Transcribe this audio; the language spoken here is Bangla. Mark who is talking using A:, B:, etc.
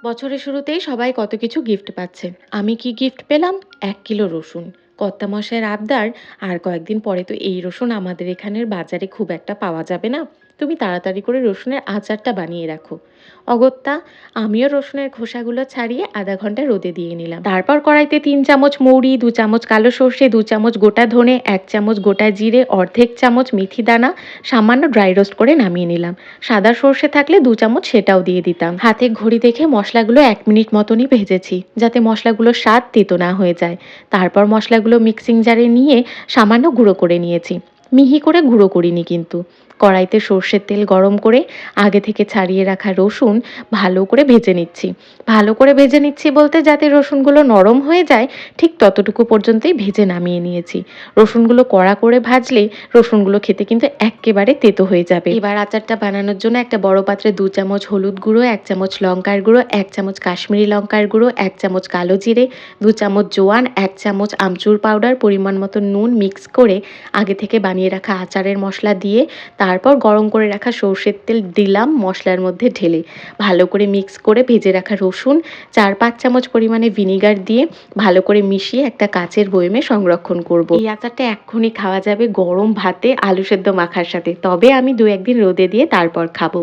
A: বছরের শুরুতেই সবাই কত কিছু গিফট পাচ্ছে। আমি কি গিফট পেলাম? ১ কিলো রসুন। কর্তামশাইয়ের আবদার, আর কয়েকদিন পরে তো এই রসুন আমাদের এখানের বাজারে খুব একটা পাওয়া যাবে না। তুমি তাড়াতাড়ি করে রসুনের আচারটা বানিয়ে রাখো। অগত্যা আমিও রসুনের খোসাগুলো ছাড়িয়ে আধা ঘন্টা রোদে দিয়ে নিলাম। তারপর কড়াইতে ৩ চামচ মৌরি, ২ চামচ কালো সর্ষে, ২ চামচ গোটা ধনে, ১ চামচ গোটা জিরে, অর্ধেক চামচ মেথি দানা সামান্য ড্রাই রোস্ট করে নামিয়ে নিলাম। সাদা সর্ষে থাকলে ২ চামচ সেটাও দিয়ে দিতাম। হাতে ঘড়ি দেখে মশলাগুলো ১ মিনিট মতনই ভেজেছি, যাতে মশলাগুলোর স্বাদ তেতো না হয়ে যায়। তারপর মশলাগুলো মিক্সিং জারে নিয়ে সামান্য গুঁড়ো করে নিয়েছি। মিহি করে গুঁড়ো করিনি কিন্তু। কড়াইতে সর্ষের তেল গরম করে আগে থেকে ছাড়িয়ে রাখা রসুন ভালো করে ভেজে নিচ্ছি। ভালো করে ভেজে নিচ্ছি বলতে, যাতে রসুনগুলো নরম হয়ে যায় ঠিক ততটুকু পর্যন্তই ভেজে নামিয়ে নিয়েছি। রসুনগুলো কড়া করে ভাজলে রসুনগুলো খেতে কিন্তু এক্কেবারে তেতো হয়ে যাবে। এবার আচারটা বানানোর জন্য একটা বড় পাত্রে ২ চামচ হলুদ গুঁড়ো, ১ চামচ লঙ্কার গুঁড়ো, ১ চামচ কাশ্মীরি লঙ্কার গুঁড়ো, ১ চামচ কালো জিরে, ২ চামচ জোয়ান, ১ চামচ আমচুর পাউডার, পরিমাণ মতো নুন মিক্স করে আগে থেকে বানিয়ে রাখা আচারের মশলা দিয়ে তারপর গরম করে রাখা সর্ষের তেল দিলাম মশলার মধ্যে ঢেলে। ভালো করে মিক্স করে ভেজে রাখা রসুন, ৪-৫ চামচ পরিমাণে ভিনিগার দিয়ে ভালো করে মিশিয়ে একটা কাচের বয়মে সংরক্ষণ করব। এই আচারটা এক্ষুনি খাওয়া যাবে গরম ভাতে আলু সেদ্ধ মাখার সাথে। তবে আমি ২-১ দিন রোদে দিয়ে তারপর খাবো।